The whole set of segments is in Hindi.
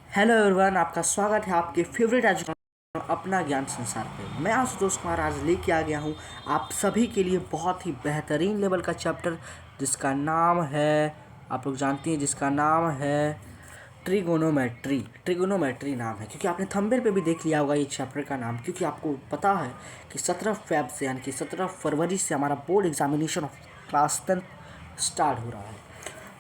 हेलो एवरीवन, आपका स्वागत है आपके फेवरेट एजुकेशन अपना ज्ञान संसार पे। मैं आशुतोष कुमार आज लेके आ गया हूँ आप सभी के लिए बहुत ही बेहतरीन लेवल का चैप्टर जिसका नाम है, आप लोग जानते हैं, जिसका नाम है ट्रिगोनोमेट्री। ट्रिगोनोमेट्री नाम है क्योंकि आपने थंबनेल पे भी देख लिया होगा ये चैप्टर का नाम, क्योंकि आपको पता है कि 17 फेब से यानी कि 17 फरवरी से हमारा board examination of class 10 start हो रहा है।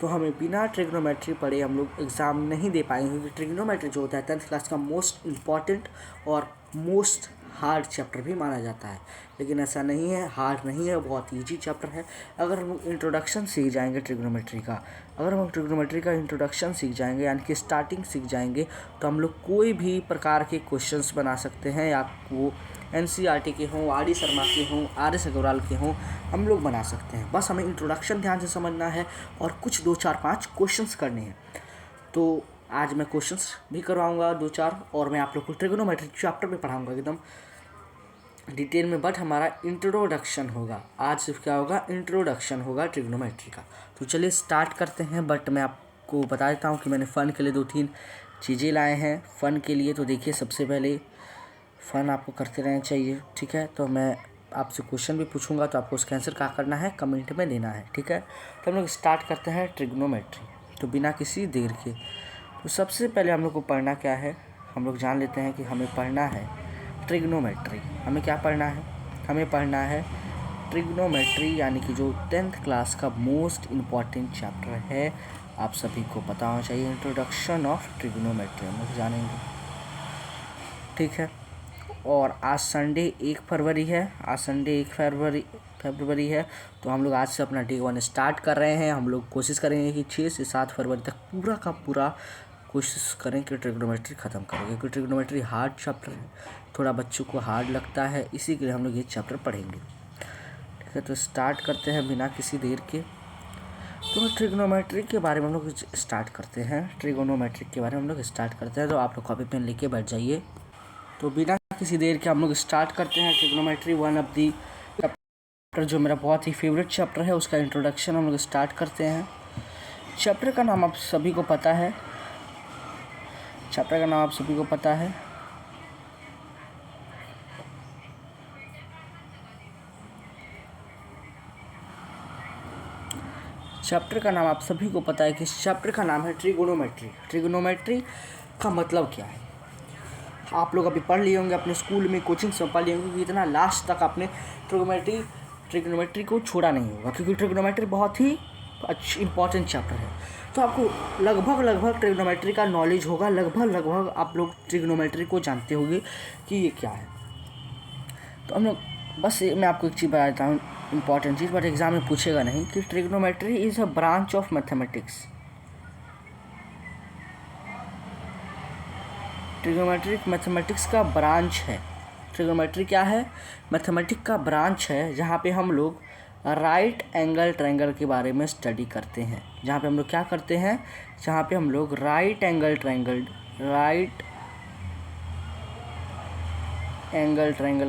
तो हमें बिना ट्रिग्नोमेट्री पढ़े हम लोग एग्ज़ाम नहीं दे पाएंगे, क्योंकि ट्रिग्नोमेट्री जो होता है 10th क्लास का मोस्ट इम्पॉर्टेंट और मोस्ट हार्ड चैप्टर भी माना जाता है। लेकिन ऐसा नहीं है, हार्ड नहीं है, बहुत ईजी चैप्टर है। अगर हम इंट्रोडक्शन सीख जाएंगे ट्रिग्नोमेट्री का, अगर हम ट्रिग्नोमेट्री का इंट्रोडक्शन सीख जाएंगे यानी कि स्टार्टिंग सीख जाएंगे, तो हम लोग कोई भी प्रकार के क्वेश्चंस बना सकते हैं, या वो NCERT के हों, RD शर्मा के हों, RS अग्रवाल के हों, हम लोग बना सकते हैं। बस हमें इंट्रोडक्शन ध्यान से समझना है और कुछ 2 4 5 क्वेश्चंस करने हैं। तो आज मैं क्वेश्चंस भी करवाऊंगा 2 4, और मैं आप लोग को ट्रिगोनोमेट्री चैप्टर में पढ़ाऊंगा एकदम डिटेल में। बट हमारा इंट्रोडक्शन होगा, आज सिर्फ क्या होगा, इंट्रोडक्शन होगा ट्रिगोनोमेट्री का। तो चलिए स्टार्ट करते हैं। बट मैं आपको बता देता हूँ कि मैंने फ़न के लिए 2 3 चीज़ें लाए हैं फ़न के लिए। तो देखिए, सबसे पहले फ़न आपको करते रहना चाहिए, ठीक है। तो मैं आपसे क्वेश्चन भी पूछूंगा, तो आपको उसका आंसर क्या करना है, कमेंट में देना है, ठीक है। तो हम लोग स्टार्ट करते हैं ट्रिग्नोमेट्री, तो बिना किसी देर के। तो सबसे पहले हम लोग को पढ़ना क्या है, हम लोग जान लेते हैं कि हमें पढ़ना है ट्रिग्नोमेट्री। हमें क्या पढ़ना है, हमें पढ़ना है ट्रिग्नोमेट्री, यानी कि जो 10th क्लास का मोस्ट इम्पॉर्टेंट चैप्टर है। आप सभी को पता होना चाहिए, इंट्रोडक्शन ऑफ ट्रिग्नोमेट्री हम लोग जानेंगे, ठीक है। और आज संडे 1 फरवरी है, आज संडे 1 फरवरी है। तो हम लोग आज से अपना डे 1 स्टार्ट कर रहे हैं। हम लोग कोशिश करेंगे कि 6 से 7 फरवरी तक पूरा का पूरा कोशिश करें कि ट्रिग्नोमेट्री ख़त्म करें, क्योंकि ट्रिग्नोमेट्री हार्ड चैप्टर है, थोड़ा बच्चों को हार्ड लगता है, इसी के लिए हम लोग ये चैप्टर पढ़ेंगे, ठीक है। तो स्टार्ट करते हैं बिना किसी देर के। तो ट्रिग्नोमेट्री के बारे में हम लोग स्टार्ट करते हैं, ट्रिगोनोमेट्री के बारे में हम लोग स्टार्ट करते हैं। तो आप लोग कॉपी पेन लेके बैठ जाइए। तो बिना किसी देर के हम लोग स्टार्ट करते हैं trigonometry, one of the chapter जो मेरा बहुत ही फेवरेट चैप्टर है, उसका इंट्रोडक्शन हम लोग स्टार्ट करते हैं। चैप्टर का नाम आप सभी को पता है, चैप्टर का नाम आप सभी को पता है, चैप्टर का नाम आप सभी को पता है कि चैप्टर का नाम है ट्रिगोनोमेट्री। ट्रिगोनोमेट्री का मतलब क्या है, आप लोग अभी पढ़ लिए होंगे अपने स्कूल में, कोचिंग्स में पढ़ लिए होंगे कि इतना लास्ट तक आपने ट्रिग्नोमेट्री को छोड़ा नहीं होगा, क्योंकि ट्रिग्नोमेट्री बहुत ही अच्छी इंपॉर्टेंट चैप्टर है। तो आपको लगभग ट्रिग्नोमेट्री का नॉलेज होगा, लगभग आप लोग ट्रिग्नोमेट्री को जानते होंगे कि ये क्या है। तो हम लोग बस मैं आपको एक चीज़ बता देता हूँ, इंपॉर्टेंट चीज़, बट एग्जाम में पूछेगा नहीं, कि trigonometry is a branch of mathematics. Trigonometry mathematics का ब्रांच है। ट्रिग्नोमेट्री क्या है, मैथमेटिक्स का ब्रांच है, जहाँ पे हम लोग राइट एंगल ट्रायंगल के बारे में स्टडी करते हैं। जहाँ पे हम लोग क्या करते हैं, जहाँ पे हम लोग राइट एंगल ट्रायंगल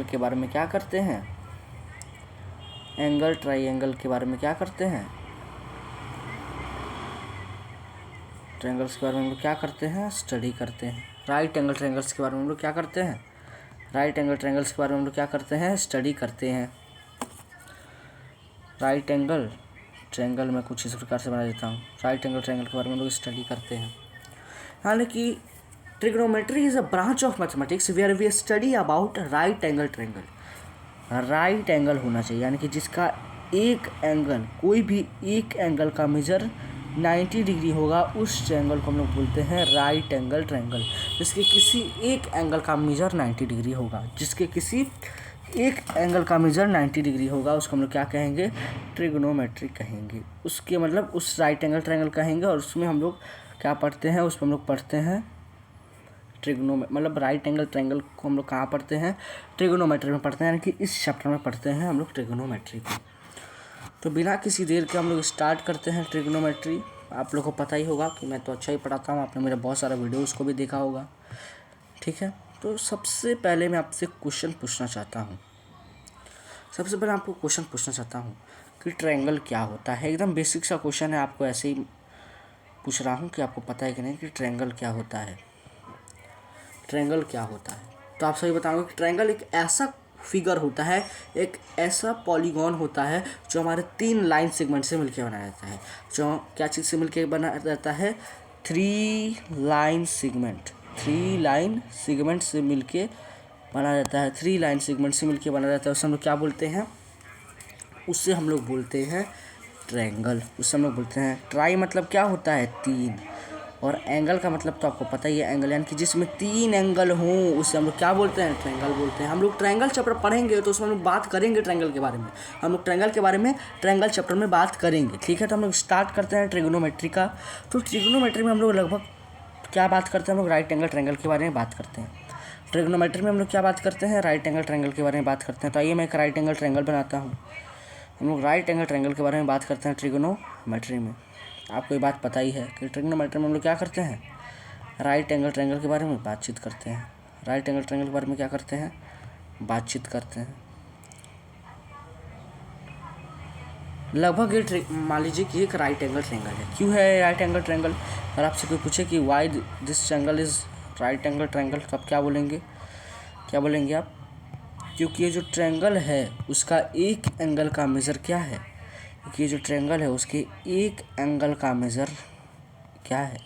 के बारे में क्या करते हैं, एंगल ट्रायंगल के बारे में क्या करते हैं, ट्रायंगल्स के बारे में हम लोग क्या करते हैं, स्टडी करते हैं। राइट एंगल ट्रायंगल्स के बारे में हम लोग क्या करते हैं, राइट एंगल ट्रायंगल्स के बारे में हम लोग क्या करते हैं, स्टडी करते हैं। राइट एंगल ट्रायंगल मैं कुछ इस प्रकार से बना देता हूँ, राइट एंगल ट्रायंगल के बारे में हम लोग स्टडी करते हैं। यानी कि trigonometry is a branch of mathematics where we study about right angle triangle. Right angle होना चाहिए, यानी कि जिसका एक एंगल, कोई भी एक एंगल का मेजर 90 डिग्री होगा, उस ट्रायंगल को हम लोग बोलते हैं राइट एंगल ट्रायंगल। जिसके किसी एक एंगल का मेजर 90 डिग्री होगा, जिसके किसी एक एंगल का मेजर 90 डिग्री होगा, उसको हम लोग क्या कहेंगे, ट्रिग्नोमेट्री कहेंगे। उसके मतलब उस राइट एंगल ट्रायंगल कहेंगे, और उसमें हम लोग क्या पढ़ते हैं, उसमें हम लोग पढ़ते हैं मतलब राइट एंगल ट्रायंगल को हम लोग कहाँ पढ़ते हैं, ट्रिग्नोमेट्री में पढ़ते हैं, यानी कि इस चैप्टर में पढ़ते हैं हम लोग ट्रिग्नोमेट्री को। तो बिना किसी देर के हम लोग स्टार्ट करते हैं ट्रिग्नोमेट्री। आप लोग को पता ही होगा कि मैं तो अच्छा ही पढ़ाता हूँ, आपने मेरा बहुत सारा वीडियोज़ को भी देखा होगा, ठीक है। तो सबसे पहले मैं आपसे क्वेश्चन पूछना चाहता हूँ, कि ट्रायंगल क्या होता है। एकदम बेसिक सा क्वेश्चन है, आपको ऐसे ही पूछ रहा हूँ कि आपको पता है कि नहीं कि ट्रायंगल क्या होता है। ट्रायंगल क्या होता है। तो आप सभी बताओगे कि ट्रायंगल एक ऐसा फिगर होता है, एक ऐसा पॉलीगॉन होता है जो हमारे 3 लाइन सेगमेंट से मिलकर बना रहता है। जो क्या चीज़ से मिलकर बना रहता है? 3 लाइन सेगमेंट। 3 लाइन सेगमेंट से मिलके बना रहता है। 3 लाइन सेगमेंट से मिलके बना रहता है। उससे हम लोग क्या बोलते हैं? उससे हम लोग बोलते हैं ट्रायंगल। उससे हम लोग बोलते हैं ट्राई मतलब क्या होता है? 3, और एंगल का मतलब तो आपको पता ही है, एंगल यानी कि जिसमें 3 एंगल हों उससे हम लोग क्या बोलते हैं? ट्रायंगल बोलते हैं। हम लोग ट्रायंगल चैप्टर पढ़ेंगे तो उसमें हम लोग बात करेंगे ट्रायंगल के बारे में। हम लोग ट्रायंगल के बारे में ट्रायंगल चैप्टर में बात करेंगे, ठीक है। तो हम लोग स्टार्ट करते हैं ट्रिग्नोमेट्री का। तो ट्रिग्नोमेट्री में हम लोग लगभग क्या बात करते हैं? हम लोग राइट एंगल ट्रायंगल के बारे में बात करते हैं। ट्रिग्नोमेट्री में हम लोग क्या बात करते हैं? राइट एंगल ट्रायंगल के बारे में बात करते हैं। तो आइए मैं एक राइट एंगल ट्रायंगल बनाता हूँ। हम लोग राइट एंगल ट्रायंगल के बारे में बात करते हैं ट्रिग्नोमेट्री में। आपको ये बात पता ही है कि ट्रिग्नोमेट्री में हम लोग क्या करते हैं? राइट एंगल ट्रायंगल के बारे में बातचीत करते हैं। राइट एंगल ट्रायंगल के बारे में क्या करते हैं? बातचीत करते हैं। लगभग ये मान लीजिए कि एक राइट एंगल ट्रायंगल है। क्यों है राइट एंगल ट्रायंगल? अगर आपसे कोई पूछे कि why this triangle is right angle triangle, तो आप क्या बोलेंगे? क्या बोलेंगे आप? क्योंकि ये जो ट्रायंगल है उसका एक एंगल का मेज़र क्या है? क्योंकि ये जो ट्रायंगल है उसके एक एंगल का मेज़र क्या है?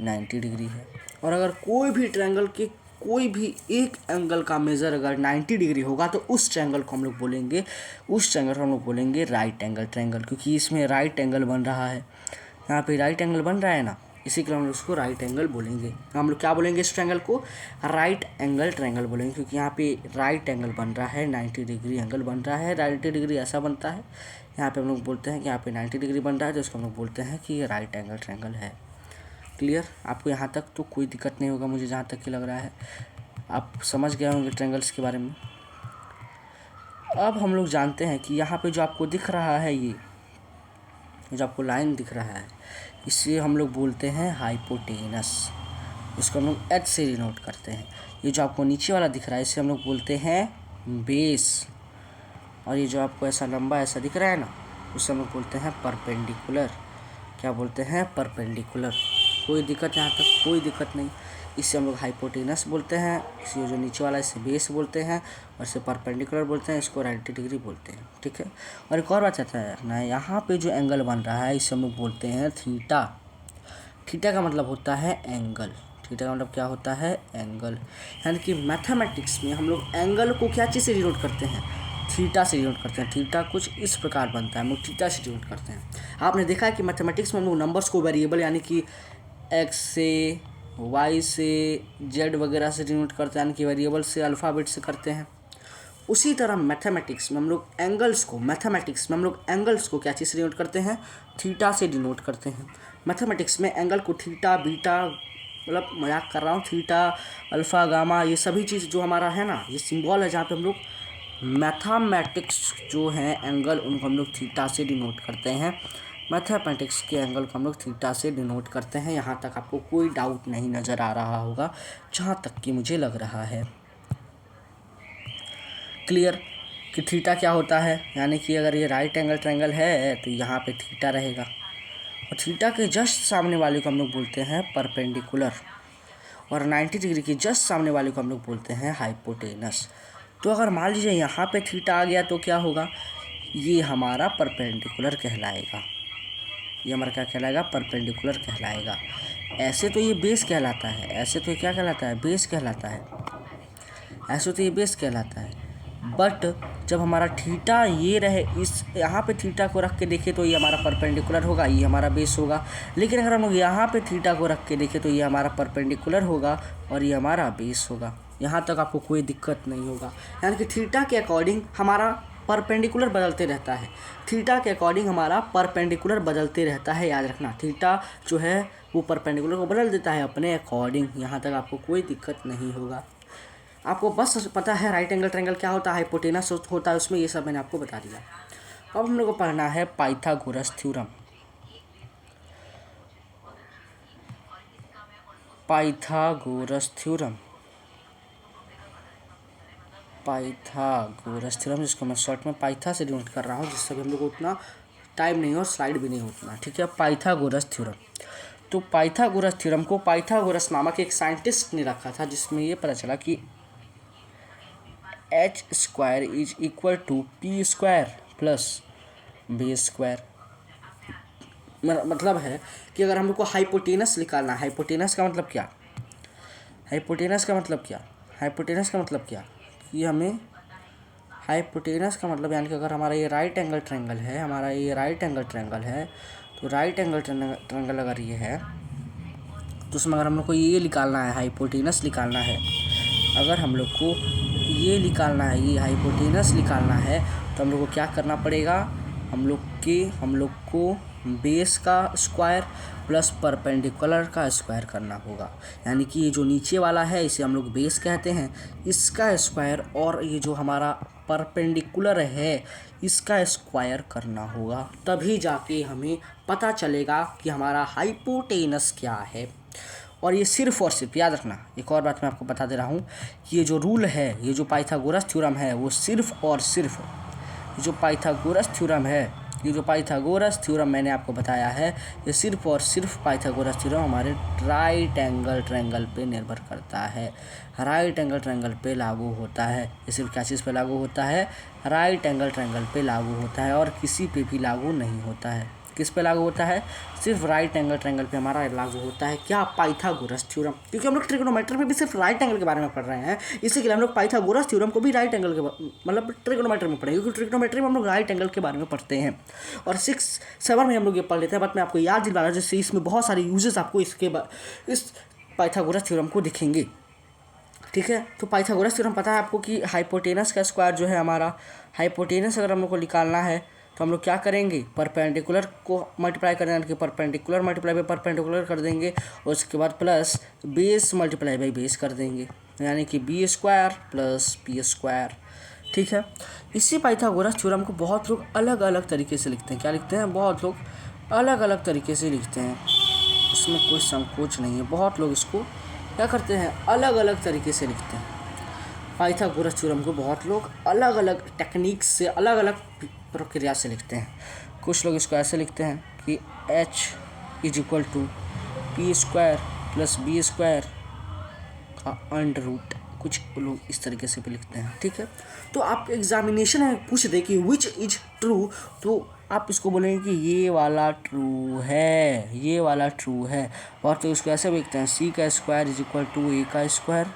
90 डिग्री है। और अगर कोई भी ट्रायंगल के कोई भी एक एंगल का मेज़र अगर 90 डिग्री होगा तो उस ट्रायंगल को हम लोग बोलेंगे राइट एंगल ट्रायंगल, क्योंकि इसमें राइट एंगल बन रहा है। यहाँ पे राइट एंगल बन रहा है ना, इसी के लिए हम लोग उसको राइट एंगल बोलेंगे। हम लोग क्या बोलेंगे? इस ट्रायंगल को राइट एंगल ट्रायंगल बोलेंगे, क्योंकि यहाँ पे राइट एंगल बन रहा है, 90 डिग्री एंगल बन रहा है। 90 डिग्री ऐसा बनता है, यहाँ पे हम लोग बोलते हैं कि यहाँ पे 90 डिग्री बन रहा है, तो उसको हम लोग बोलते हैं कि ये राइट एंगल ट्रायंगल है। क्लियर? आपको यहाँ तक तो कोई दिक्कत नहीं होगा, मुझे जहाँ तक कि लग रहा है आप समझ गए होंगे ट्रायंगल्स के बारे में। अब हम लोग जानते हैं कि यहाँ पे जो आपको दिख रहा है, ये जो आपको लाइन दिख रहा है, इसे हम लोग बोलते हैं हाइपोटेनस। इसको हम लोग एच से डिनोट करते हैं। ये जो आपको नीचे वाला दिख रहा है इसे हम लोग बोलते हैं बेस। और ये जो आपको ऐसा लंबा ऐसा दिख रहा है ना, उसे हम लोग बोलते हैं परपेंडिकुलर। क्या बोलते हैं? परपेंडिकुलर। कोई दिक्कत यहाँ तक? कोई दिक्कत नहीं। इसे हम लोग हाइपोटेनस बोलते हैं। इसे जो नीचे वाला इसे बेस बोलते हैं, और इसे परपेंडिकुलर बोलते हैं, इसको 90 डिग्री बोलते हैं, ठीक है। और एक और बात आता है ना, यहाँ पे जो एंगल बन रहा है इसे हम लोग बोलते हैं थीटा। थीटा का मतलब होता है एंगल। थीटा का मतलब क्या होता है? एंगल। यानी कि मैथमेटिक्स में हम लोग एंगल को क्या चीज़ से डिनोट करते हैं? थीटा से डिनोट करते हैं। थीटा कुछ इस प्रकार बनता है, हम लोग थीटा से डिनोट करते हैं। आपने देखा है कि मैथमेटिक्स में हम लोग नंबर्स को वेरिएबल यानी कि एक्स से, वाई से, जेड वगैरह से डिनोट करते हैं, यानी कि वेरिएबल से, अल्फ़ाबेट से करते हैं। उसी तरह मैथमेटिक्स में हम लोग एंगल्स को क्या चीज़ से डिनोट करते हैं? थीटा से डिनोट करते हैं। मैथमेटिक्स में एंगल को थीटा, बीटा, मतलब मजाक कर रहा हूँ, थीटा, अल्फ़ा, गामा, ये सभी चीज़ जो हमारा है ना, ये सिंबल है जहाँ पे हम लोग मैथमेटिक्स जो हैं एंगल, उनको हम लोग थीटा से डिनोट करते हैं। मैथमेटिक्स के एंगल को हम लोग थीटा से डिनोट करते हैं। यहाँ तक आपको कोई डाउट नहीं नज़र आ रहा होगा, जहाँ तक कि मुझे लग रहा है। क्लियर कि थीटा क्या होता है? यानी कि अगर ये राइट एंगल ट्रायंगल है तो यहाँ पे थीटा रहेगा, और थीटा के जस्ट सामने वाले को हम लोग बोलते हैं परपेंडिकुलर, और 90 डिग्री के जस्ट सामने वाले को हम लोग बोलते हैं हाइपोटेनस। तो अगर मान लीजिए यहाँ पे थीटा आ गया तो क्या होगा? ये हमारा परपेंडिकुलर कहलाएगा। ये हमारा क्या कहलाएगा? परपेंडिकुलर कहलाएगा। ऐसे तो ये बेस कहलाता है, ऐसे तो ये क्या कहलाता है? बेस कहलाता है। ऐसे तो ये बेस कहलाता है, बट जब हमारा थीटा ये रहे, इस यहाँ पे थीटा को रख के देखें तो ये हमारा परपेंडिकुलर होगा, ये हमारा बेस होगा। लेकिन अगर हम लोग यहाँ पे थीटा को रख के देखें तो ये हमारा परपेंडिकुलर होगा और ये हमारा बेस होगा। यहाँ तक आपको कोई दिक्कत नहीं होगा। यानी कि थीटा के अकॉर्डिंग हमारा परपेंडिकुलर बदलते रहता है। थीटा के अकॉर्डिंग हमारा परपेंडिकुलर बदलते रहता है, याद रखना। थीटा जो है वो परपेंडिकुलर को बदल देता है अपने अकॉर्डिंग। यहाँ तक आपको कोई दिक्कत नहीं होगा। आपको बस पता है राइट एंगल ट्रायंगल क्या होता है, हाइपोटेनस होता है उसमें, ये सब मैंने आपको बता दिया। अब हम लोग को पढ़ना है Pythagoras theorem. Pythagoras theorem, Pythagoras theorem, जिसको मैं शॉर्ट में पाइथा से डिनोट कर रहा हूँ, जिससे भी हम लोग को उतना टाइम नहीं हो, स्लाइड भी नहीं उतना, ठीक है। Pythagoras theorem. तो पाइथागोरस थ्योरम को पाइथागोरस नामक एक साइंटिस्ट ने रखा था, जिसमें ये पता चला कि h square is equal to p square plus b square. मतलब है कि अगर हम लोग को हाइपोटेनस निकालना है, हाइपोटेनस का मतलब क्या, हाइपोटेनस का मतलब क्या, हाइपोटेनस का मतलब क्या कि हमें हाइपोटेनस का मतलब यानी कि अगर हमारा ये राइट एंगल ट्रायंगल है, हमारा ये राइट एंगल ट्रायंगल है, तो राइट एंगल ट्रायंगल अगर ये है तो उसमें अगर हम लोग को ये निकालना है, हाइपोटेनस निकालना है, अगर हम लोग को ये निकालना है, ये हाइपोटेनस निकालना है, तो हम लोग को क्या करना पड़ेगा, हम लोग को बेस का स्क्वायर प्लस परपेंडिकुलर का स्क्वायर करना होगा। यानी कि ये जो नीचे वाला है इसे हम लोग बेस कहते हैं, इसका स्क्वायर और ये जो हमारा परपेंडिकुलर है इसका स्क्वायर करना होगा, तभी जाके हमें पता चलेगा कि हमारा हाइपोटेनस क्या है। और ये सिर्फ और सिर्फ याद रखना, एक और बात मैं आपको बता दे रहा हूँ कि ये जो रूल है, ये जो पाइथागोरस थ्योरम है, वो सिर्फ और सिर्फ जो पाइथागोरस थ्योरम है, ये जो पाइथागोरस थ्योरम मैंने आपको बताया है, ये सिर्फ और सिर्फ पाइथागोरस थ्योरम हमारे राइट एंगल ट्रायंगल पे निर्भर करता है, राइट एंगल ट्रायंगल पे लागू होता है। ये सिर्फ क्या चीज़ पे लागू होता है, राइट एंगल ट्रायंगल पे लागू होता है, और किसी पे भी लागू नहीं होता है। किस पे लागू होता है, सिर्फ राइट एंगल ट्रायंगल पे हमारा लागू होता है। क्या, पाइथागोरस थ्योरम। क्योंकि हम लोग ट्रिग्नोमेट्री में भी सिर्फ राइट एंगल के बारे में पढ़ रहे हैं, इसी के लिए हम लोग पाइथागोरस थ्योरम को भी राइट एंगल के मतलब ट्रिग्नोमेट्री में पढ़ेंगे, क्योंकि ट्रिग्नोमेट्री में हम लोग राइट एंगल के बारे में पढ़ते हैं। और 6-7 में हम लोग ये पढ़ लेते हैं, बट मैं आपको याद दिला रहा हूँ, जैसे इसमें बहुत सारे यूजेस आपको इस पाइथागोरस थ्योरम को दिखेंगे। ठीक है, तो पाइथागोरस थ्योरम पता है आपको कि हाइपोटेनस का स्क्वायर जो है हमारा, हाइपोटेनस अगर हम लोग को निकालना है तो हम लोग क्या करेंगे, परपेंडिकुलर को मल्टीप्लाई कर देंगे, परपेंडिकुलर मल्टीप्लाई बाई परपेंडिकुलर कर देंगे, और उसके बाद plus base multiply by base कर देंगे, यानी कि B square plus P square. ठीक है, इसी पाइथागोरस थ्योरम को बहुत लोग अलग अलग तरीके से लिखते हैं। क्या लिखते हैं, बहुत लोग अलग अलग तरीके से लिखते हैं, इसमें कोई संकोच नहीं है। बहुत लोग इसको क्या करते हैं, अलग अलग तरीके से लिखते हैं। पाइथागोरस थ्योरम को बहुत लोग अलग अलग टेक्निक से, अलग अलग प्रक्रिया से लिखते हैं। कुछ लोग इसको ऐसे लिखते हैं कि h is equal to P square plus B square का अंडर रूट, कुछ लोग इस तरीके से भी लिखते हैं। ठीक है, तो आप एग्जामिनेशन में पूछ दे कि विच इज ट्रू, तो आप इसको बोलेंगे कि ये वाला ट्रू है, ये वाला ट्रू है। और तो इसको ऐसे भी लिखते हैं, सी का स्क्वायर इज इक्वल टू ए का स्क्वायर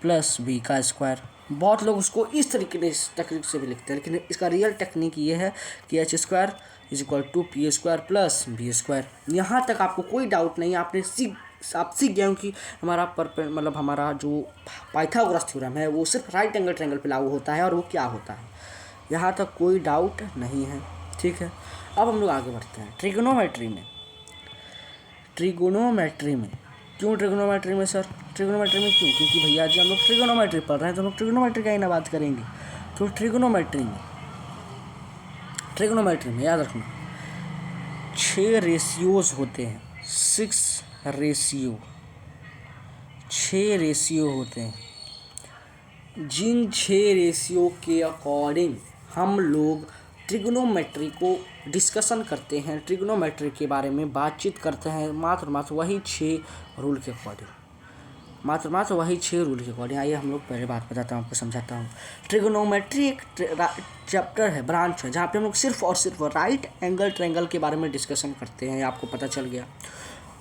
प्लस बी का स्क्वायर। बहुत लोग उसको इस टेक्निक से भी लिखते हैं, लेकिन इसका रियल टेक्निक ये है कि H square is equal to P square plus B square. यहाँ तक आपको कोई डाउट नहीं, आप सीख गए हो कि हमारा मतलब हमारा जो पाइथागोरस थ्योरम है वो सिर्फ राइट एंगल ट्रायंगल पे लागू होता है, और वो क्या होता है, यहाँ तक कोई डाउट नहीं है। ठीक है, अब हम लोग आगे बढ़ते हैं ट्रिग्नोमेट्री में। ट्रिग्नोमेट्री में क्यों, ट्रिग्नोमेट्री में सर, ट्रिग्नोमेट्री में क्यों, क्योंकि भैया जी हम लोग ट्रिग्नोमेट्री पढ़ रहे हैं, तो हम लोग ट्रिग्नोमेट्री का ही ना बात करेंगे। तो ट्रिग्नोमेट्री में याद रखना 6 रेशियोज होते हैं, 6 रेशियो होते हैं। जिन 6 रेशियो के अकॉर्डिंग हम लोग ट्रिग्नोमेट्री को डिस्कशन करते हैं, ट्रिग्नोमेट्री के बारे में बातचीत करते हैं, मात्र वही 6 रूल के अकॉर्डिंग, मात्र वही 6 रूल के अकॉर्डिंग। आइए हम लोग पहले बात बताता हूँ, आपको समझाता हूँ। ट्रिग्नोमेट्री एक चैप्टर है, ब्रांच है, जहाँ पे हम लोग सिर्फ और सिर्फ राइट एंगल ट्रायंगल के बारे में डिस्कशन करते हैं, आपको पता चल गया।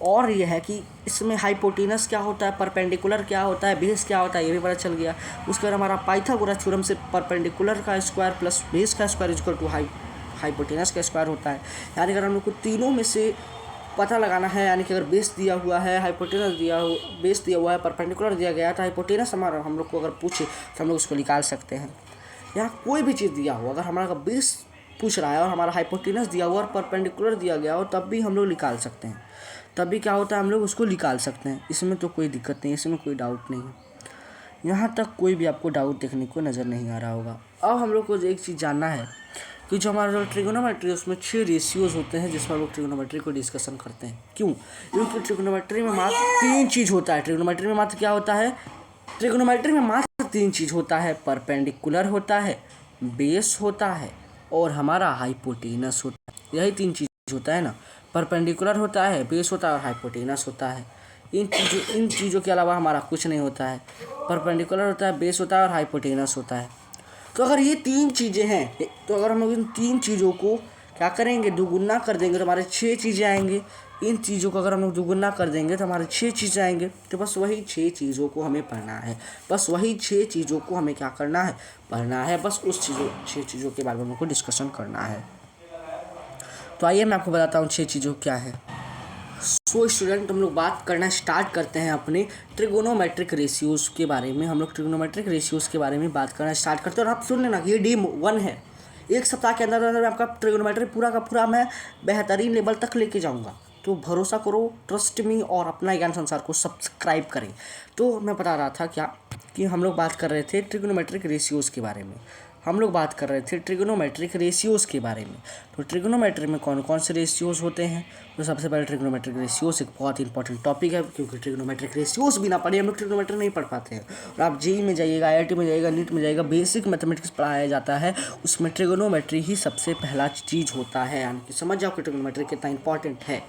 और यह है कि इसमें हाइपोटेनस क्या होता है, परपेंडिकुलर क्या होता है, बेस क्या होता है, ये भी पता चल गया। उसके बाद हमारा पाइथागोरस थ्योरम से परपेंडिकुलर का स्क्वायर प्लस बेस का स्क्वायर इक्वल टू हाइपोटेनस का स्क्वायर होता है। यानी अगर हम लोग को तीनों में से पता लगाना है, यानी कि अगर बेस दिया हुआ है, हाइपोटेनस बेस दिया हुआ है, परपेंडिकुलर दिया गया है, तो हाइपोटेनस हमारा हम लोग को अगर पूछे तो हम लोग उसको निकाल सकते हैं। यहाँ कोई भी चीज़ दिया हुआ, अगर हमारा बेस पूछ रहा है और हमारा हाइपोटेनस दिया हुआ और परपेंडिकुलर दिया गया हो, तब भी हम लोग निकाल सकते हैं, तब भी क्या होता है, हम लोग उसको निकाल सकते हैं। इसमें तो कोई दिक्कत नहीं, इसमें कोई डाउट नहीं है। यहाँ तक कोई भी आपको डाउट देखने को नज़र नहीं आ रहा होगा। अब हम लोग को एक चीज़ जानना है कि जो हमारा जो ट्रिग्नोमेट्री है उसमें 6 रेशियोज होते हैं, जिसमें हम लोग ट्रिग्नोमेट्री को डिस्कशन करते हैं। क्यों, क्योंकि ट्रिग्नोमेट्री में मात्र 3 चीज़ होता है। ट्रिग्नोमेट्री में मात्र क्या होता है, ट्रिग्नोमेट्री में मात्र 3 चीज़ होता है, परपेंडिकुलर होता है, बेस होता है, और हमारा हाइपोटेनस होता है। यही 3 चीज़ होता है ना, परपेंडिकुलर होता है, बेस होता है और हाइपोटेनस होता है। इन चीज़ों के अलावा हमारा कुछ नहीं होता है। परपेंडिकुलर होता है, बेस होता है और हाइपोटेनस होता है। तो अगर ये 3 चीज़ें हैं, तो अगर हम लोग इन 3 चीज़ों को क्या करेंगे, दुगुना कर देंगे तो हमारे 6 चीज़ें आएंगे। इन चीज़ों को अगर हम लोग दुगुना कर देंगे तो हमारे 6 चीज़ें आएंगे। तो बस वही 6 चीज़ों को हमें पढ़ना है, बस वही 6 चीज़ों को हमें क्या करना है, पढ़ना है। बस उस 6 चीज़ों के बारे में हमको डिस्कशन करना है। तो आइए मैं आपको बताता हूँ 6 चीज़ों क्या है। सो स्टूडेंट, हम लोग बात करना स्टार्ट करते हैं अपने ट्रिगोनोमेट्रिक रेशियोज़ के बारे में। हम लोग ट्रिगोनोमेट्रिक रेशियोज़ के बारे में बात करना स्टार्ट करते हैं। और आप सुन लेना, ये डे 1 है। एक सप्ताह के अंदर अंदर आपका ट्रिगोनोमेट्री पूरा का पूरा मैं बेहतरीन लेवल तक लेके जाऊंगा। तो भरोसा करो, ट्रस्ट मी, और अपना ज्ञान संसार को सब्सक्राइब करें। तो मैं बता रहा था क्या कि हम लोग बात कर रहे थे ट्रिगोनोमेट्रिक रेशियोज़ के बारे में। हम लोग बात कर रहे थे ट्रिगोनोमेट्रिक रेशियोज़ के बारे में। तो ट्रिगोनोमेट्री में कौन कौन से रेशियोज़ होते हैं? तो सबसे पहले ट्रिगोनोमेट्रिक रेशियोज़ एक बहुत इंपॉर्टेंट टॉपिक है, क्योंकि ट्रिगोनोमेट्रिक रेशियोज़ बिना पढ़े हम लोग ट्रिगोनोमेट्री नहीं पढ़ पाते हैं। और आप जेईई में जाइएगा, आईआईटी में जाइएगा, नीट में जाइएगा, बेसिक मैथमेटिक्स पढ़ाया जाता है, उसमें ट्रिगोनोमेट्री ही सबसे पहला चीज़ होता है। यानी कि समझ जाओ कि ट्रिगोनोमेट्री कितना इंपॉर्टेंट है।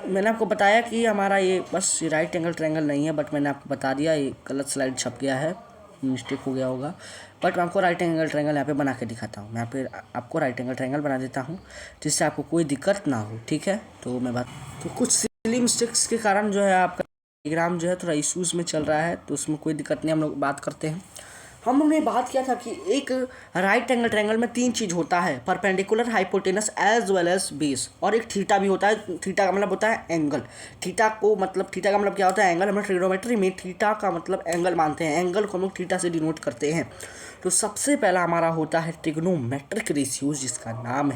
मैंने आपको बताया कि हमारा ये बस राइट एंगल ट्रायंगल नहीं है, बट मैंने आपको बता दिया, ये गलत स्लाइड छप गया है, मिस्टेक हो गया होगा। बट मैं आपको राइट एंगल ट्रायंगल यहाँ पे बना के दिखाता हूँ। मैं यहाँ पे आपको राइट एंगल ट्रायंगल बना देता हूँ, जिससे आपको कोई दिक्कत ना हो, ठीक है। तो कुछ सिली मिस्टेक्स के कारण जो है आपका डायग्राम जो है थोड़ा इशूज़ में चल रहा है, तो उसमें कोई दिक्कत नहीं। हम लोग बात करते हैं। हम लोग ने बात किया था कि एक राइट एंगल ट्रायंगल में 3 चीज़ होता है, perpendicular, hypotenuse as well as base, और एक थीटा भी होता है। थीटा का मतलब होता है एंगल। थीटा का मतलब क्या होता है? एंगल। हम ट्रिग्नोमेट्री में थीटा का मतलब एंगल मानते हैं, एंगल को हम लोग थीटा से डिनोट करते हैं। तो सबसे पहला हमारा होता है ट्रिग्नोमेट्रिक रेशियोज, जिसका नाम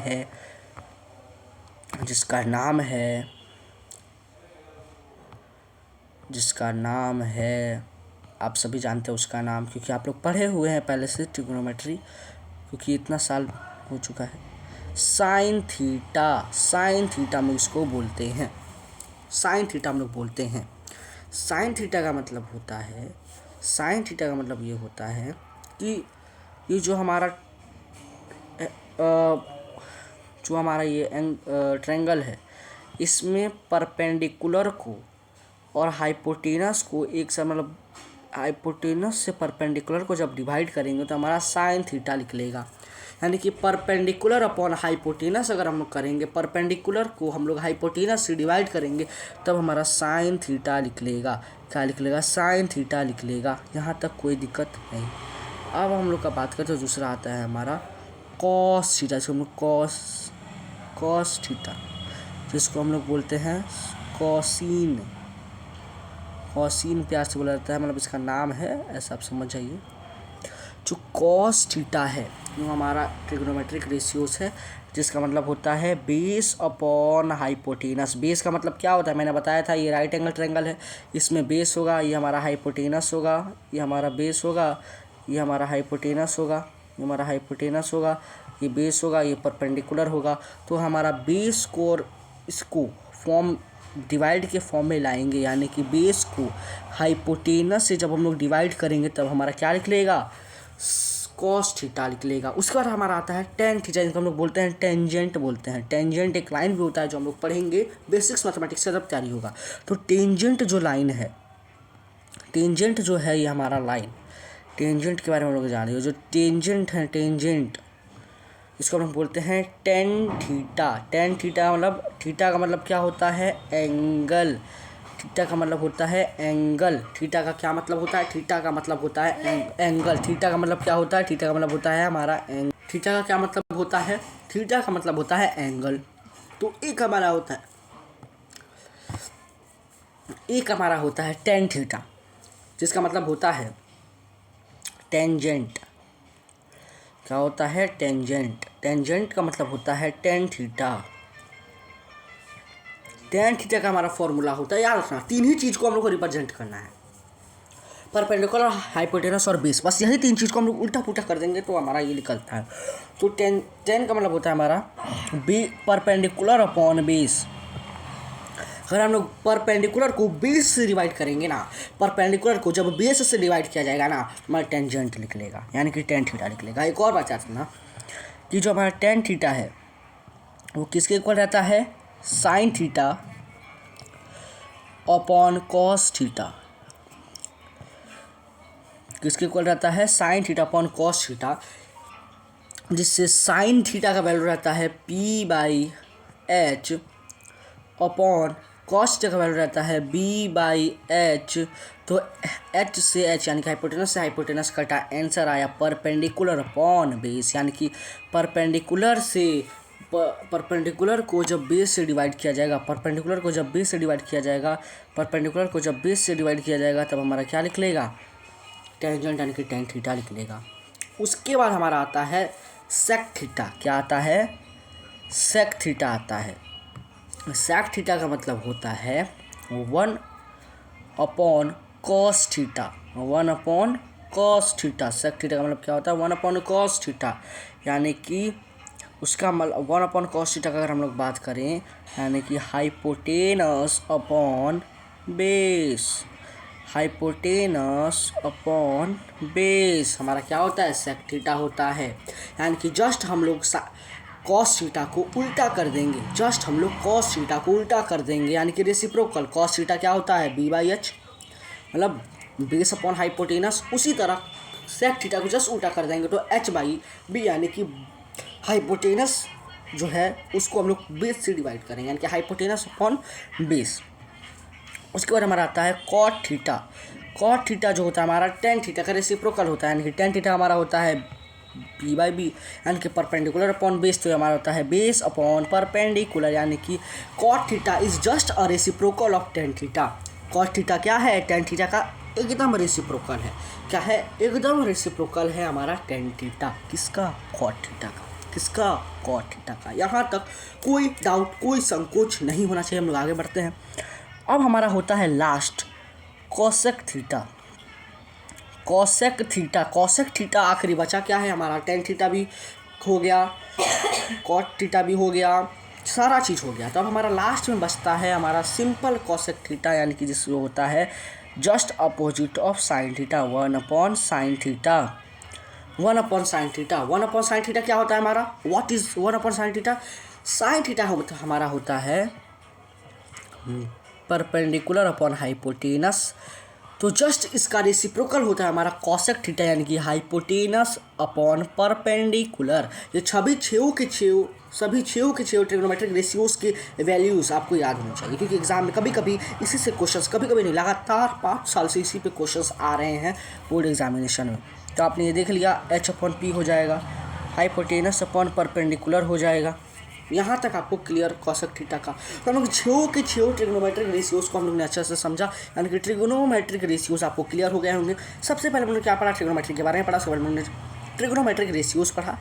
है आप सभी जानते हैं उसका नाम, क्योंकि आप लोग पढ़े हुए हैं पहले से ट्रिग्नोमेट्री, क्योंकि इतना साल हो चुका है। साइन थीटा में इसको बोलते हैं, साइन थीटा हम लोग बोलते हैं। साइन थीटा का मतलब ये होता है कि ये जो हमारा ये ट्रायंगल है, इसमें परपेंडिकुलर को और हाइपोटेनस को एक साथ, मतलब हाइपोटेनस से परपेंडिकुलर को जब डिवाइड करेंगे तो हमारा साइन थीटा निकलेगा। यानी कि परपेंडिकुलर अपॉन हाइपोटेनस अगर हम लोग करेंगे, परपेंडिकुलर को हम लोग हाइपोटेनस से डिवाइड करेंगे, तब हमारा साइन थीटा निकलेगा। क्या निकलेगा? साइन थीटा निकलेगा। यहाँ तक कोई दिक्कत नहीं। अब हम लोग का बात करते हैं, दूसरा आता है हमारा कॉस थीटा, जिसको हम लोग कॉस थीटा, जिसको हम लोग बोलते हैं कॉसिन प्यार से बोला जाता है, मतलब इसका नाम है, ऐसा आप समझ जाइए। जो कॉस थीटा है वो हमारा ट्रिग्नोमेट्रिक रेशियोज है, जिसका मतलब होता है बेस अपॉन हाइपोटेनस। बेस का मतलब क्या होता है? मैंने बताया था, ये राइट एंगल ट्रायंगल है, इसमें बेस होगा, ये हमारा हाइपोटेनस होगा, ये हमारा बेस होगा, ये हमारा हाइपोटेनस होगा, ये हमारा हाइपोटेनस होगा, ये बेस होगा, ये परपेंडिकुलर होगा। तो हमारा बेस को और इसको डिवाइड के फॉर्म में लाएंगे, यानी कि बेस को हाइपोटेनस से जब हम लोग डिवाइड करेंगे, तब हमारा क्या निकलेगा? कॉस थीटा निकलेगा। उसके बाद हमारा आता है टेन थीटा, जिसको हम लोग बोलते हैं टेंजेंट बोलते हैं। टेंजेंट एक लाइन भी होता है, जो हम लोग पढ़ेंगे बेसिक्स मैथमेटिक्स से जब तैयारी होगा। तो टेंजेंट जो लाइन है, टेंजेंट जो है ये हमारा लाइन, टेंजेंट के बारे में हम लोग जान रहे हो। जो टेंजेंट है, टेंजेंट, इसको हम बोलते हैं टेन थीटा। टेन थीटा मतलब, थीटा का मतलब क्या होता है? एंगल। थीटा का मतलब होता है एंगल। थीटा का क्या मतलब होता है? थीटा का मतलब होता है एंगल। थीटा का मतलब क्या होता है? थीटा का मतलब होता है हमारा थीटा का क्या मतलब होता है? थीटा का मतलब होता है एंगल। तो एक हमारा होता है टेन थीटा, जिसका मतलब होता है टेंजेंट। क्या होता है? टेंजेंट। टेंजेंट का मतलब होता है टेन थीटा। टेन थीटा का हमारा फॉर्मूला होता है, याद रखना, 3 ही चीज़ को हम लोग को रिप्रेजेंट करना है, परपेंडिकुलर, हाइपोटेनस और बेस। बस यही 3 चीज़ को हम लोग उल्टा पुल्टा कर देंगे तो हमारा ये निकलता है। तो टेन का मतलब होता है हमारा परपेंडिकुलर अपॉन बेस। अगर हम लोग परपेंडिकुलर को बेस से डिवाइड करेंगे ना, परपेंडिकुलर को जब बेस से डिवाइड किया जाएगा ना, हमारा टेंजेंट निकलेगा, यानी कि टेन थीटा निकलेगा। एक और बात याद रखना कि जो हमारा टेन थीटा है वो किसके इक्वल रहता है? Sine theta upon cos theta किसके इक्वल रहता है, sine theta upon cos theta, जिससे साइन थीटा का वैल्यू रहता है P by H upon cos theta का वैल्यू रहता है बी बाई एच। तो एच से एच यानी कि हाइपोटेनस से हाइपोटेनस कटा, आंसर आया परपेंडिकुलर अपॉन बेस, यानी कि परपेंडिकुलर को जब बेस से डिवाइड किया जाएगा, परपेंडिकुलर को जब बेस से डिवाइड किया जाएगा तब हमारा क्या लिख लेगा, टेंजेंट यानी कि टेन थीटा लिख लेगा। उसके बाद हमारा आता है सेक थीटा। क्या आता है, सेक थीटा आता है। सेक थीटा का मतलब होता है 1 upon cos theta, 1 upon cos theta. Sec theta का मतलब क्या होता है, 1 अपॉन कॉस थीटा, यानी कि उसका मतलब 1 अपॉन कॉस थीटा का अगर हम लोग बात करें, यानी कि hypotenuse upon base, hypotenuse upon base हमारा क्या होता है, सेक थीटा होता है। यानी कि जस्ट हम लोग कॉस थीटा को उल्टा कर देंगे, यानी कि रेसिप्रोकल। कॉस थीटा क्या होता है, बी बाई एच, मतलब बेस अपॉन हाइपोटेनस। उसी तरह सेक थीटा को जस्ट उल्टा कर देंगे तो एच बाई बी, यानी कि हाइपोटेनस जो है उसको हम लोग बेस से डिवाइड करेंगे, यानी कि हाइपोटेनस अपॉन बेस। उसके बाद हमारा आता है कॉट थीटा। कॉट थीटा जो होता है हमारा टेन थीटा का रेसिप्रोकल होता है, यानी कि टेन थीटा हमारा होता है बी बाई बी, यानी कि परपेंडिकुलर अपॉन बेस, तो हमारा होता है बेस अपॉन परपेंडिकुलर, यानी कि cot theta is just a reciprocal of tan theta. Cot theta क्या है, टेन थीटा का एकदम रेसिप्रोकल है। क्या है, एकदम रेसिप्रोकल है हमारा टेन थीटा, किसका, कॉट थीटा का, किसका, कॉट थीटा का। यहाँ तक कोई डाउट, कोई संकोच नहीं होना चाहिए। हम लोग आगे बढ़ते हैं। अब हमारा होता है last cosec theta. Cosec theta आखिरी बचा। क्या है हमारा, टेन थीटा भी हो गया, कॉट थीटा भी हो गया, सारा चीज़ हो गया। तो अब हमारा लास्ट में बचता है हमारा सिंपल कोसेक थीटा, यानी कि जिसमें होता है just opposite of sine theta, 1 upon sine theta. 1 upon sine theta क्या होता है हमारा, what is 1 upon sine theta. Sine theta हमारा होता है परपेंडिकुलर अपॉन हाइपोटेनस, तो जस्ट इसका रेसिप्रोकल होता है हमारा कॉसेक थीटा, यानी कि हाइपोटेनस अपॉन परपेंडिकुलर। ये सभी छेव के छेव ट्रिग्नोमेट्रिक रेशियोज के वैल्यूज़ आपको याद होने चाहिए, क्योंकि एग्जाम में कभी कभी इसी से क्वेश्चंस, कभी नहीं, लगातार 5 साल से इसी पे क्वेश्चंस आ रहे हैं बोर्ड एग्जामिनेशन में। तो आपने ये देख लिया, एच अपॉन पी हो जाएगा, हाइपोटेनस अपॉन परपेंडिकुलर हो जाएगा। यहाँ तक आपको क्लियर कॉसेक थीटा का। तो हम लोग छेव के छेव ट्रिग्नोमेट्रिक रेशियोज को हम लोग ने अच्छे से समझा, यानी कि ट्रिग्नोमेट्रिक रेशियोज आपको क्लियर हो गए होंगे। सबसे पहले हमने क्या पढ़ा, ट्रिग्नोमेट्रिक के बारे में पढ़ा। उसके बाद हमने ट्रिग्नोमेट्रिक रेशियोज पढ़ा,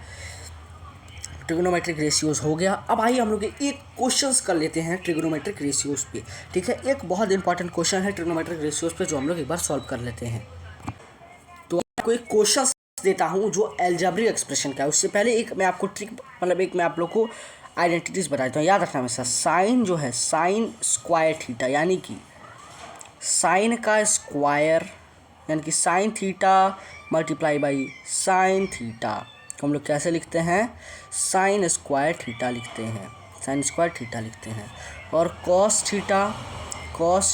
ट्रिग्नोमेट्रिक रेशियोज हो गया। अब आइए हम लोग एक क्वेश्चंस कर लेते हैं ट्रिग्नोमेट्रिक रेशियोज पे, ठीक है। एक बहुत इंपॉर्टेंट क्वेश्चन है ट्रिग्नोमेट्रिक रेशियोज पे, जो हम लोग एक बार सॉल्व कर लेते हैं। तो आपको एक क्वेश्चन देता हूँ जो एल्जेब्रिक एक्सप्रेशन का है। उससे पहले एक मैं आपको ट्रिक, मतलब एक मैं आप लोग को आइडेंटिटीज़ बता देता हूँ, याद रखना हमेशा। साइन जो है, साइन स्क्वायर थीटा, यानी कि साइन का स्क्वायर, यानी कि sine theta multiply by sine theta को हम लोग कैसे लिखते हैं, साइन स्क्वायर थीटा लिखते हैं। और cos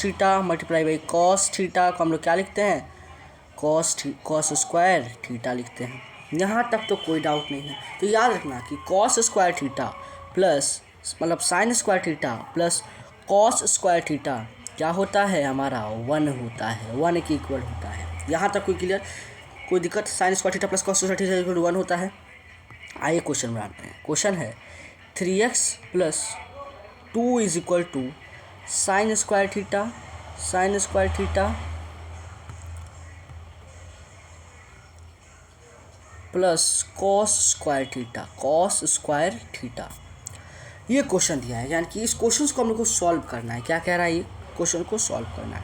theta multiply by cos theta को हम लोग क्या लिखते हैं, कॉस स्क्वायर थीटा लिखते हैं। यहाँ तक तो कोई डाउट नहीं है। तो याद रखना कि कॉस स्क्वायर थीटा प्लस, मतलब sign square theta plus cos square theta क्या होता है हमारा, 1 होता है, 1 के इक्वल होता है। यहाँ तक कोई क्लियर, कोई दिक्कत। Sign square theta plus cos square theta equal 1 होता है। आइए क्वेश्चन बनाते हैं। क्वेश्चन है 3x plus 2 is equal to sine square theta plus cos square theta. ये क्वेश्चन दिया है, यानी कि इस क्वेश्चन को हम लोग को सॉल्व करना है। क्या कह रहा है ये, क्वेश्चन को सॉल्व करना है।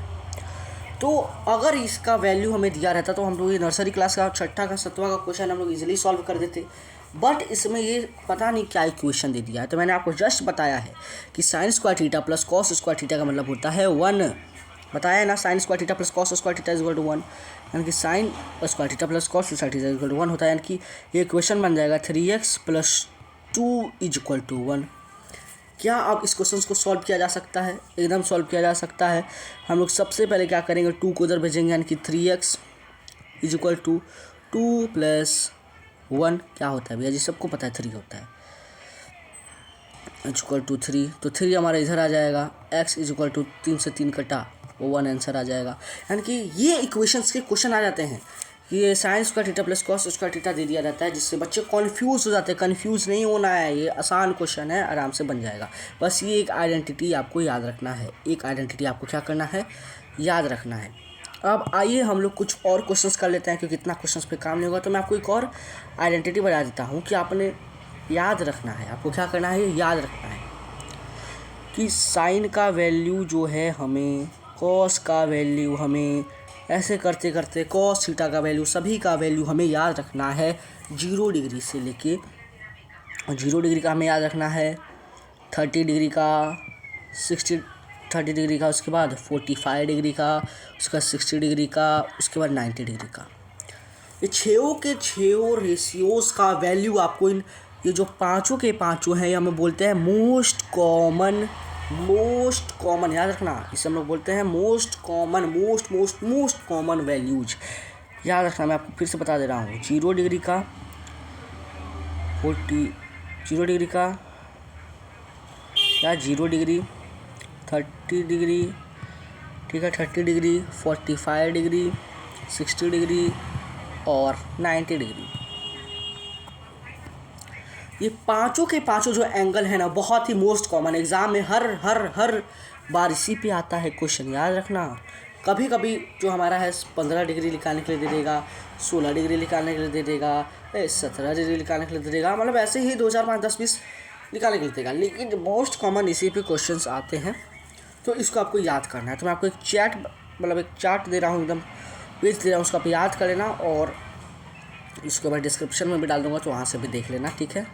तो अगर इसका वैल्यू हमें दिया रहता तो हम लोग ये नर्सरी क्लास का 6ठा का 7वां का क्वेश्चन हम लोग इजीली सॉल्व कर देते, बट इसमें ये पता नहीं क्या इक्वेशन दे दिया है। तो मैंने आपको जस्ट बताया है कि sine square theta plus cos square theta का मतलब होता है 1, बताया है ना। Sine square theta plus cos square theta is equal to 1, यानी कि sine square theta plus cos square theta is equal to 1 होता है, यानी कि ये इक्वेशन बन जाएगा 3x plus 2 is equal to 1। क्या अब इस क्वेश्चन को सॉल्व किया जा सकता है? एकदम सॉल्व किया जा सकता है। हम लोग सबसे पहले क्या करेंगे, 2 को उधर भेजेंगे, यानी कि 3x इज इक्वल टू 2 + 1 क्या होता है भैया जी, सबको पता है 3 होता है, इज इक्वल टू 3। तो 3 हमारा इधर आ जाएगा, x इज इक्वल टू 3 से 3 कटा, वो 1 आंसर आ जाएगा। यानी कि ये इक्वेशंस के क्वेश्चन आ जाते हैं कि ये साइंस का थीटा प्लस कॉस उसका थीटा दे दिया जाता है, जिससे बच्चे कन्फ्यूज हो जाते हैं। कन्फ्यूज नहीं होना है, ये आसान क्वेश्चन है, आराम से बन जाएगा। बस ये एक आइडेंटिटी आपको याद रखना है, एक आइडेंटिटी आपको क्या करना है, याद रखना है। अब आइए हम लोग कुछ और क्वेश्चंस कर लेते हैं, क्योंकि इतना क्वेश्चंस पे काम नहीं होगा। तो मैं आपको एक और आइडेंटिटी बता देता हूँ कि आपने याद रखना है, आपको क्या करना है, याद रखना है कि साइन का वैल्यू जो है हमें, कॉस का वैल्यू हमें, ऐसे करते करते कॉस थीटा का वैल्यू, सभी का वैल्यू हमें याद रखना है 0 डिग्री से लेके, 0 डिग्री का हमें याद रखना है, 30 डिग्री का, 30 डिग्री का, उसके बाद 45 डिग्री का, उसके बाद 60 डिग्री का, उसके बाद 90 डिग्री का। ये छेओं के छेओं रेशियोज़ का वैल्यू आपको ये जो पाँचों के पाँचों हैं, ये हमें बोलते हैं मोस्ट कॉमन याद रखना, इसे हम लोग बोलते हैं मोस्ट कॉमन वैल्यूज याद रखना। मैं आपको फिर से बता दे रहा हूँ, 0 डिग्री का, 0 डिग्री का क्या, 0 डिग्री, 30 डिग्री, ठीक है, 30 डिग्री, 45 डिग्री, 60 डिग्री और 90 डिग्री। ये पांचों के पांचों जो एंगल है ना, बहुत ही मोस्ट कॉमन, एग्जाम में हर बार इसी पे आता है क्वेश्चन, याद रखना। कभी कभी जो हमारा है 15 डिग्री निकालने के लिए दे देगा, 16 डिग्री निकालने के लिए दे देगा, 17 डिग्री निकालने के लिए दे देगा, मतलब ऐसे ही 2 4 5 10 20 निकालने के लिए देगा, लेकिन मोस्ट कॉमन इसी पे क्वेश्चन आते हैं। तो इसको आपको याद करना है। तो मैं आपको एक चार्ट दे रहा हूँ, एकदम पेज दे रहा हूँ, उसको आप याद कर लेना, और इसको मैं डिस्क्रिप्शन में भी डाल दूँगा, तो वहाँ से भी देख लेना, ठीक है।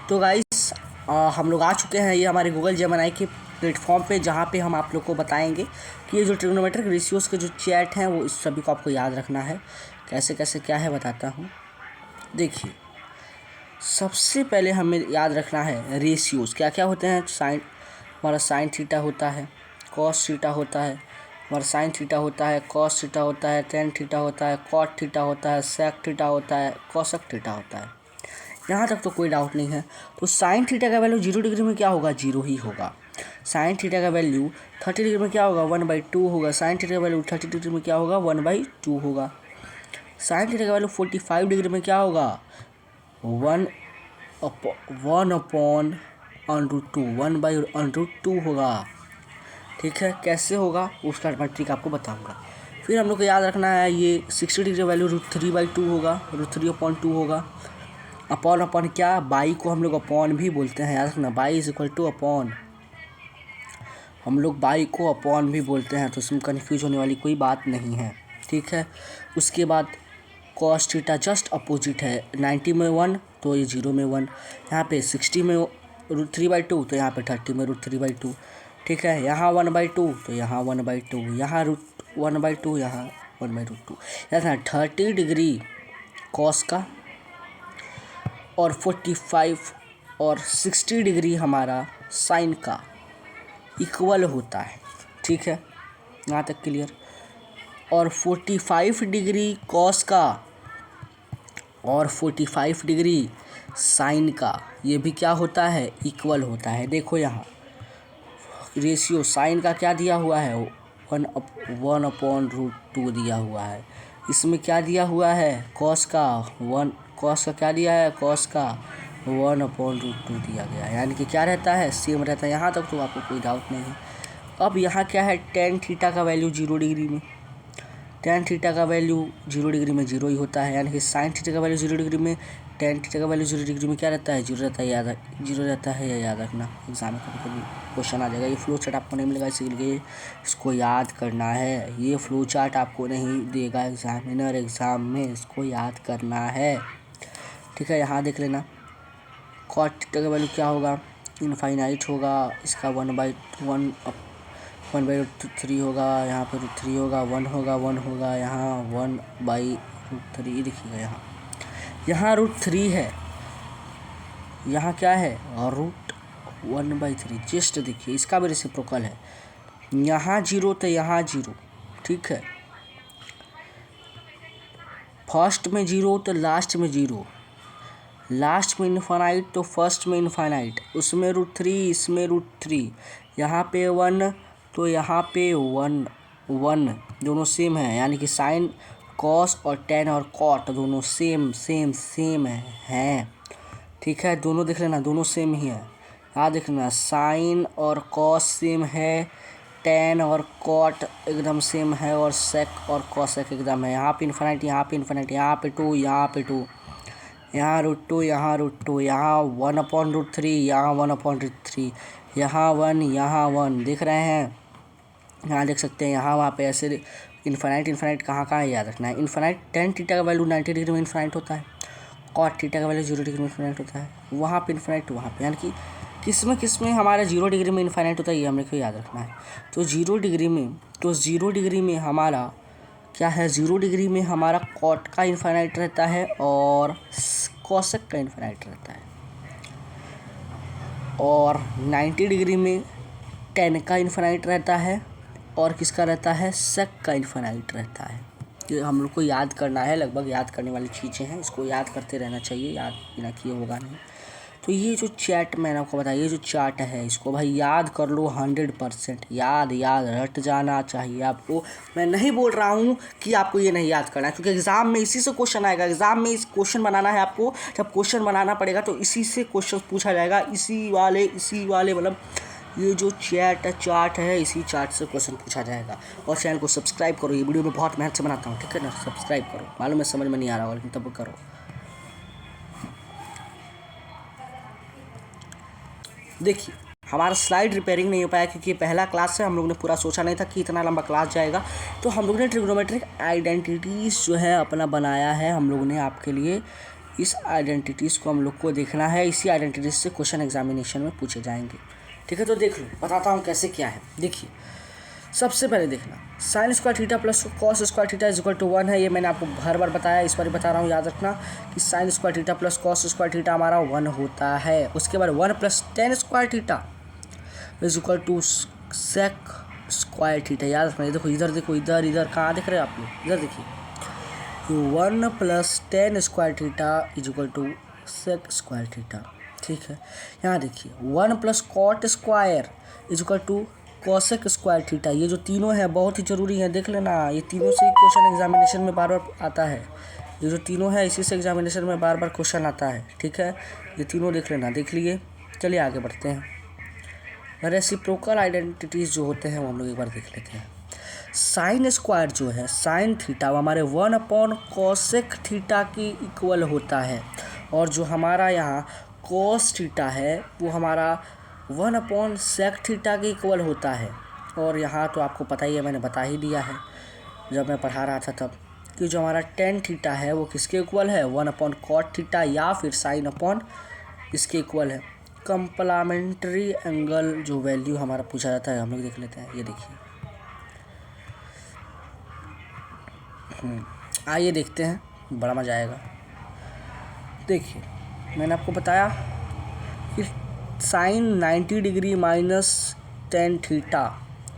तो गाइस हम लोग आ चुके हैं ये हमारे गूगल जेमिनी के प्लेटफॉर्म पे, जहाँ पे हम आप लोग को बताएंगे कि ये जो ट्रिग्नोमेट्रिक रेशियोज़ के जो चैट हैं, वो इस सभी को आपको याद रखना है। कैसे कैसे क्या है बताता हूँ। देखिए, सबसे पहले हमें याद रखना है रेशियोज़ क्या क्या होते हैं। हमारा साइन थीटा होता है, कॉस थीटा होता है, हमारा साइन थीटा होता है, कॉस थीटा होता है, टेन थीटा होता है, कॉट थीटा होता है, सेक थीटा होता है, कॉसक थीटा होता है। यहाँ तक तो कोई डाउट नहीं है। तो साइन थीटा का वैल्यू 0 डिग्री में क्या होगा, 0 ही होगा। साइन थीटा का वैल्यू 30 डिग्री में क्या होगा, 1/2 होगा। साइन थीटा का वैल्यू 30 डिग्री में क्या होगा, 1/2 होगा। साइन थीटा का वैल्यू 45 डिग्री में क्या होगा, 1/√2 होगा। ठीक है, कैसे होगा उसका मैं ट्रिक आपको बताऊँगा। फिर हम लोग को याद रखना है, ये 60 डिग्री वैल्यू √3/2 होगा, √3/2 होगा। अपॉन क्या, बाई को हम लोग अपॉन भी बोलते हैं, याद रखना, by is equal two upon, हम लोग बाई को अपॉन भी बोलते हैं, तो इसमें कन्फ्यूज होने वाली कोई बात नहीं है, ठीक है। उसके बाद कॉस थीटा जस्ट अपोजिट है, 90 में 1 तो ये 0 में 1, यहाँ पे 60 में √3/2 तो यहाँ पे 30 में √3/2, ठीक है। यहाँ 1/2 तो यहाँ 1/2, यहाँ √1/2, यहाँ 1/2। यहाँ 30 डिग्री कॉस का और 45 और 60 डिग्री हमारा साइन का इक्वल होता है, ठीक है, यहाँ तक क्लियर। और 45 डिग्री कॉस का और 45 डिग्री साइन का ये भी क्या होता है, इक्वल होता है। देखो यहाँ रेशियो साइन का क्या दिया हुआ है, 1/√2 दिया हुआ है। इसमें क्या दिया हुआ है, कॉस का क्या दिया है, कॉस का 1/√2 दिया गया है, यानी कि क्या रहता है, सेम रहता है। यहाँ तक तो आपको कोई डाउट नहीं है। अब यहाँ क्या है, टेन थीटा का वैल्यू 0 डिग्री में, टेन थीटा का वैल्यू 0 डिग्री में 0 ही होता है, यानी कि साइन थीटा का वैल्यू 0 डिग्री में, टेन थीटा का वैल्यू 0 डिग्री में क्या रहता है, 0 रहता है, जीरो रहता है, याद रखना। एग्जाम में कभी कभी क्वेश्चन आ जाएगा। ये फ्लो चार्ट आपको नहीं मिलेगा, इसीलिए इसको याद करना है। ये फ्लो चार्ट आपको नहीं देगा एग्जामिनर, एग्ज़ाम में इसको याद करना है, ठीक है। यहाँ देख लेना, कॉट थीटा का वैल्यू क्या होगा, इनफाइनाइट होगा, इसका 1/3 होगा, यहाँ पे √3 होगा, 1 होगा, यहाँ 1/√3 लिखिएगा। यहाँ √3 है, यहाँ क्या है √1/3। जस्ट देखिए इसका भी रेसिप्रोकल है, यहाँ 0 तो यहाँ 0, ठीक है। फर्स्ट में 0 तो लास्ट में 0, लास्ट में इनफाइनाइट तो फर्स्ट में इनफाइनाइट, उसमें √3 इसमें √3, यहाँ पे 1 तो यहाँ पे 1 1, दोनों सेम है, यानी कि साइन कॉस और टेन और कॉट दोनों सेम सेम सेम हैं, ठीक है। दोनों देख लेना, दोनों सेम ही है। यहाँ देख लेना साइन और कॉस सेम है, टेन और कॉट एकदम सेम है, और सेक और कॉसेक एकदम है। यहाँ पे इन्फिनिटी, यहाँ पे इन्फिनिटी, यहाँ पे 2, यहाँ पे 2, यहाँ √2, यहाँ √2, यहाँ 1/√3, यहाँ 1/√3, यहाँ 1, यहाँ 1, देख रहे हैं। यहाँ देख सकते हैं, यहाँ वहाँ पे ऐसे इन्फिनाइट कहाँ कहाँ याद रखना है। इन्फिनाइट टेन थीटा का वैल्यू 90 डिग्री में इन्फिनाइट होता है, कॉट थीटा का वैल्यू 0 डिग्री में इन्फिनाइट होता है, वहाँ पे इन्फिनाइट वहाँ पे, यानी कि किस में हमारा 0 डिग्री में इन्फिनाइट होता है, ये हमें को याद रखना है। तो 0 डिग्री में हमारा क्या है, 0 डिग्री में हमारा कॉट का इन्फिनाइट रहता है और कॉसेक का इन्फिनाइट रहता है, और 90 डिग्री में टेन का इन्फिनाइट रहता है और किसका रहता है, सेक का इन्फिनाइट रहता है। ये हम लोग को याद करना है, लगभग याद करने वाली चीज़ें हैं, इसको याद करते रहना चाहिए, याद बिना किए होगा नहीं। तो ये जो चैट मैंने आपको बताया, ये जो चार्ट है इसको भाई याद कर लो 100%, याद रट जाना चाहिए आपको। मैं नहीं बोल रहा हूँ कि आपको ये नहीं याद करना है, क्योंकि एग्ज़ाम में इसी से क्वेश्चन आएगा। एग्ज़ाम में इस क्वेश्चन बनाना है आपको, जब क्वेश्चन बनाना पड़ेगा तो इसी से क्वेश्चन पूछा जाएगा, इसी वाले मतलब ये जो चार्ट है, इसी चार्ट से क्वेश्चन पूछा जाएगा। और चैनल को सब्सक्राइब करो, ये वीडियो में बहुत मेहनत से बनाता हूँ, ठीक है ना। सब्सक्राइब करो, मालूम है समझ में नहीं आ रहा होगा लेकिन तब करो। देखिए हमारा स्लाइड रिपेयरिंग नहीं हो पाया क्योंकि पहला क्लास है, हम लोग ने पूरा सोचा नहीं था कि इतना लंबा क्लास जाएगा। तो हम लोग ने ट्रिग्नोमेट्रिक आइडेंटिटीज़ जो है अपना बनाया है हम लोग ने आपके लिए। इस आइडेंटिटीज़ को हम लोग को देखना है, इसी आइडेंटिटीज़ से क्वेश्चन एग्जामिनेशन में पूछे जाएंगे, ठीक है। तो देख लो, बताता हूँ कैसे क्या है। देखिए सबसे पहले देखना, sine square theta plus cos square theta is equal to 1 है। ये मैंने आपको हर बार बताया, इस बार ही बता रहा हूँ, याद रखना कि sine square theta plus cos square theta हमारा 1 होता है। उसके बाद 1 + tan square theta is equal to sec square theta, याद रखना। ये देखो इधर देखो, इधर कहाँ देख रहे हैं आप लोग, इधर देखिए, 1 + tan square theta is equal to sec square theta, ठीक है। यहाँ देखिए 1 + cot square is equal to cosec square theta. ये जो तीनों है बहुत ही ज़रूरी है, देख लेना, ये तीनों से क्वेश्चन एग्जामिनेशन में बार बार आता है। ये जो तीनों है इसी से एग्जामिनेशन में बार बार क्वेश्चन आता है, ठीक है। ये तीनों देख लेना, देख लिए। चलिए आगे बढ़ते हैं। रेसिप्रोकल आइडेंटिटीज़ जो होते हैं वो हम लोग एक बार देख लेते हैं। साइन स्क्वायर जो है, साइन थीटा वो हमारे 1/कॉसेक थीटा की इक्वल होता है, और जो हमारा यहाँ कॉस थीटा है वो हमारा 1/सेक थीटा के इक्वल होता है। और यहाँ तो आपको पता ही है, मैंने बता ही दिया है जब मैं पढ़ा रहा था तब, कि जो हमारा टेन थीटा है वो किसके इक्वल है, 1/कॉट थीटा या फिर साइन अपॉन इसके इक्वल है। कंप्लीमेंट्री एंगल जो वैल्यू हमारा पूछा जाता है हम लोग देख लेते हैं। ये देखिए, आइए देखते हैं, बड़ा मज़ा आएगा। देखिए मैंने आपको बताया कि sine 90 degree minus ten theta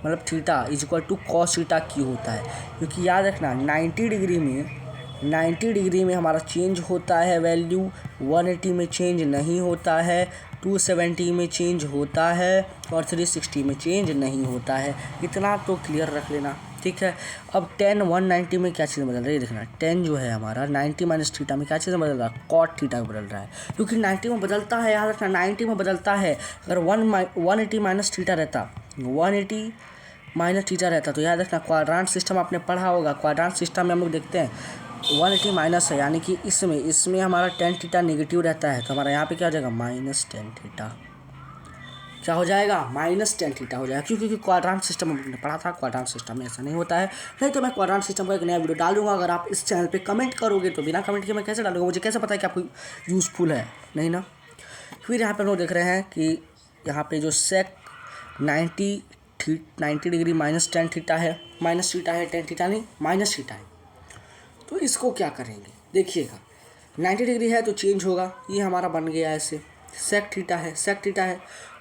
मतलब theta is equal to cos theta क्यू होता है, क्योंकि याद रखना 90 डिग्री में हमारा चेंज होता है वैल्यू, 180 में चेंज नहीं होता है, 270 में चेंज होता है और 360 में चेंज नहीं होता है। इतना तो क्लियर रख लेना, ठीक है। अब 10 190 में क्या चीज़ बदल रही है, देखना 10 जो है हमारा 90 माइनस थीटा में क्या चीज़ बदल रहा है, कॉट थीटा बदल रहा है, क्योंकि 90 में बदलता है, याद रखना 90 में बदलता है। अगर 180 माइनस थीटा रहता, 180 माइनस थीटा रहता तो याद रखना क्वाड्रेंट सिस्टम आपने पढ़ा होगा। क्वाड्रेंट सिस्टम में हम लोग देखते हैं 180 माइनस है, यानी कि इसमें हमारा टेन थीटा नेगेटिव रहता है, तो हमारा यहाँ पे क्या हो जाएगा माइनस टेन थीटा, क्या हो जाएगा माइनस टेन थीटा हो जाएगा, क्योंकि क्वाड्रेंट सिस्टम हमने पढ़ा था। क्वाड्रेंट सिस्टम में ऐसा नहीं होता है, नहीं तो मैं क्वाड्रेंट सिस्टम का एक नया वीडियो डाल दूंगा। अगर आप इस चैनल पे कमेंट करोगे तो बिना कमेंट के मैं कैसे डालूंगा, मुझे कैसे पता है कि आपको यूज़फुल है, नहीं ना। फिर यहाँ पर हम लोग देख रहे हैं कि यहाँ पे जो सेक 90 डिग्री माइनस टेन थीटा है, माइनस थीटा है, टेन थीटा नहीं माइनस थीटा है। तो इसको क्या करेंगे, देखिएगा 90 डिग्री है तो चेंज होगा, ये हमारा बन गया ऐसे, सेक थीटा है, सेक थीटा है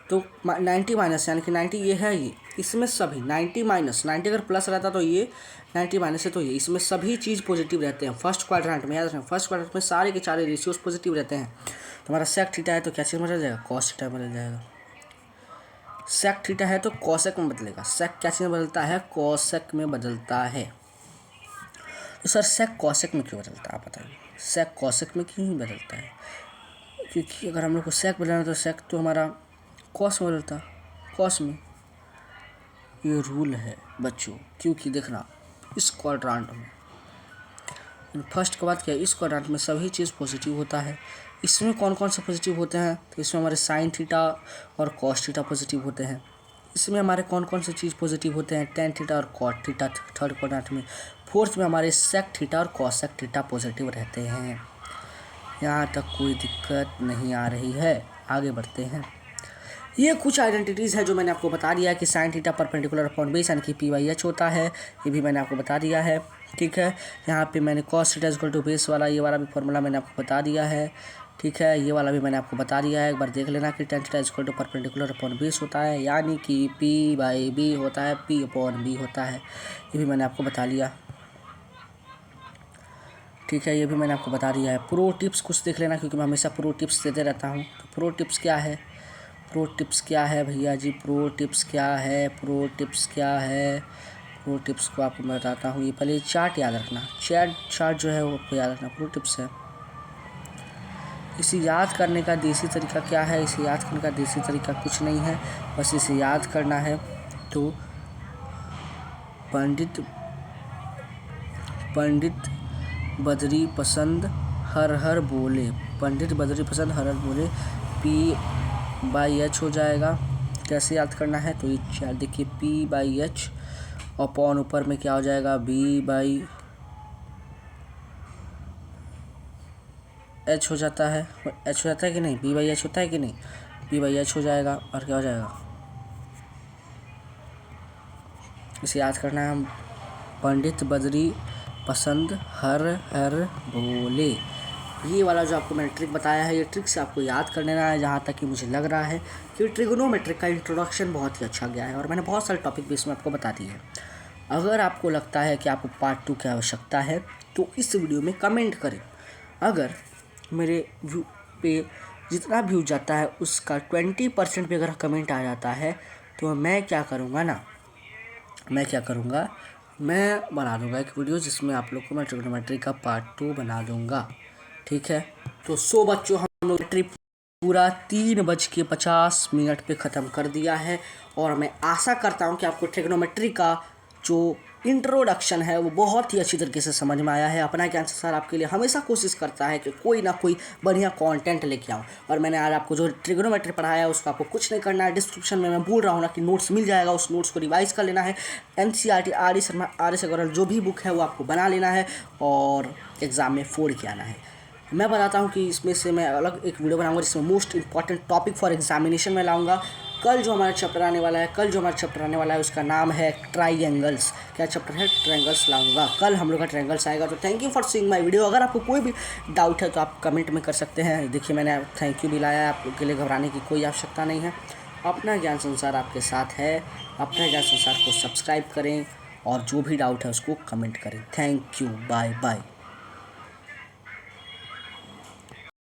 तो 90 माइनस, यानी कि 90 ये है, ये इसमें सभी 90 माइनस 90 अगर प्लस रहता तो ये 90 माइनस है, तो ये इसमें सभी चीज़ पॉजिटिव रहते हैं। फर्स्ट क्वाड्रेंट में याद रखना, फर्स्ट क्वाड्रेंट में सारे के सारे रेशियोज पॉजिटिव रहते हैं। तो हमारा सेक थीटा है तो क्या चीज़ बदल जाएगा, कॉस थीटा बदल जाएगा। सेक थीटा है तो कॉसेक में बदलेगा। सेक क्या चीज़ में बदलता है, कॉसेक में बदलता है। तो सर सेक कॉसेक में क्यों बदलता है, आप बताइए। सेक कॉसेक में क्यों बदलता है, क्योंकि अगर हम लोग को सेक बदलना तो सेक तो हमारा कॉस में बदलता, कॉस में। ये रूल है बच्चों, क्योंकि देखना इस क्वाड्रेंट में फर्स्ट के बाद क्या है, इस क्वाड्रेंट में सभी चीज़ पॉजिटिव होता है। इसमें कौन कौन से पॉजिटिव होते हैं, तो इसमें हमारे साइन थीटा और कॉस थीटा पॉजिटिव होते हैं। इसमें हमारे कौन कौन से चीज़ पॉजिटिव होते हैं, टेन थीटा और कॉट थीटा थर्ड क्वाड्रेंट में। फोर्थ में हमारे सेक थीटा और कॉसेक थीटा पॉजिटिव रहते हैं। यहाँ तक कोई दिक्कत नहीं आ रही है, आगे बढ़ते हैं। ये कुछ आइडेंटिटीज़ है जो मैंने आपको बता दिया है कि sine theta perpendicular upon base यानी कि पी/एच होता है, ये भी मैंने आपको बता दिया है। ठीक है, यहाँ पे मैंने cos theta equal to base वाला ये वाला भी फॉर्मूला मैंने आपको बता दिया है। ठीक है, ये वाला भी मैंने आपको बता दिया है, एक बार देख लेना कि tan theta equal to perpendicular upon base होता है, यानी कि P/B होता है, P/B होता है, ये भी मैंने आपको बता लिया। ठीक है, ये भी मैंने आपको बता दिया है। प्रो टिप्स कुछ देख लेना, क्योंकि मैं हमेशा प्रो टिप्स देते रहता हूँ। तो प्रो टिप्स क्या है, प्रो टिप्स क्या है भैया जी, प्रो टिप्स क्या है, प्रो टिप्स क्या है। प्रो टिप्स को आपको मैं बताता हूँ, ये पहले चार्ट याद रखना, चार्ट जो है वो आपको याद रखना, प्रो टिप्स है। इसे याद करने का देसी तरीका क्या है, इसे याद करने का देसी तरीका कुछ नहीं है, बस इसे याद करना है। तो पंडित बदरी पसंद हर हर बोले, पंडित बदरी पसंद हर हर बोले, P/H हो जाएगा। कैसे याद करना है, तो ये देखिए P/H अपॉन ऊपर में क्या हो जाएगा, B/H हो जाता है, H हो जाता है कि नहीं, B/H होता है कि नहीं, B/H हो जाएगा। और क्या हो जाएगा, इसे याद करना है, पंडित बदरी पसंद हर हर बोले। ये वाला जो आपको मैंने ट्रिक बताया है, ये ट्रिक से आपको याद कर लेना है। जहाँ तक कि मुझे लग रहा है कि ट्रिग्नोमेट्रिक का इंट्रोडक्शन बहुत ही अच्छा गया है और मैंने बहुत सारे टॉपिक भी इसमें आपको बता दिए हैं। अगर आपको लगता है कि आपको पार्ट 2 की आवश्यकता है तो इस वीडियो में कमेंट करें। अगर मेरे व्यू पे जितना व्यू जाता है उसका 20% पे अगर कमेंट आ जाता है तो मैं क्या करूँगा ना, मैं बना दूंगा एक वीडियो जिसमें आप लोग को मैं ट्रिग्नोमेट्री का पार्ट 2 बना दूंगा। ठीक है, तो सो बच्चों हम लोग ट्रिप पूरा 3:50 पे ख़त्म कर दिया है और मैं आशा करता हूं कि आपको ट्रिग्नोमेट्री का जो इंट्रोडक्शन है वो बहुत ही अच्छी तरीके से समझ में आया है। अपना ज्ञान सर आपके लिए हमेशा कोशिश करता है कि कोई ना कोई बढ़िया कंटेंट लेके आऊँ, और मैंने आज आपको जो ट्रिग्नोमेट्री पढ़ाया है उसको आपको कुछ नहीं करना है। डिस्क्रिप्शन में मैं बोल रहा हूँ ना कि नोट्स मिल जाएगा, उस नोट्स को रिवाइज कर लेना है। NCERT RS Sharma RS Agarwal जो भी बुक है वो आपको बना लेना है और एग्ज़ाम में फोड़ के आना है। मैं बताता हूँ कि इसमें से मैं अलग एक वीडियो बनाऊंगा जिसमें most important topic for examination में लाऊंगा। कल जो हमारा चैप्टर आने वाला है उसका नाम है ट्राइंगल्स। क्या चैप्टर है, ट्रायंगल्स लाऊंगा कल हम लोग का ट्रायंगल्स आएगा। तो thank you for seeing my video. अगर आपको कोई भी डाउट है तो आप कमेंट में कर सकते हैं। देखिए मैंने थैंक यू भी लाया है, आपके लिए घबराने की कोई आवश्यकता नहीं है। अपना ज्ञान संसार आपके साथ है, अपना ज्ञान संसार को सब्सक्राइब करें और जो भी डाउट है उसको कमेंट करें। Thank you, bye bye.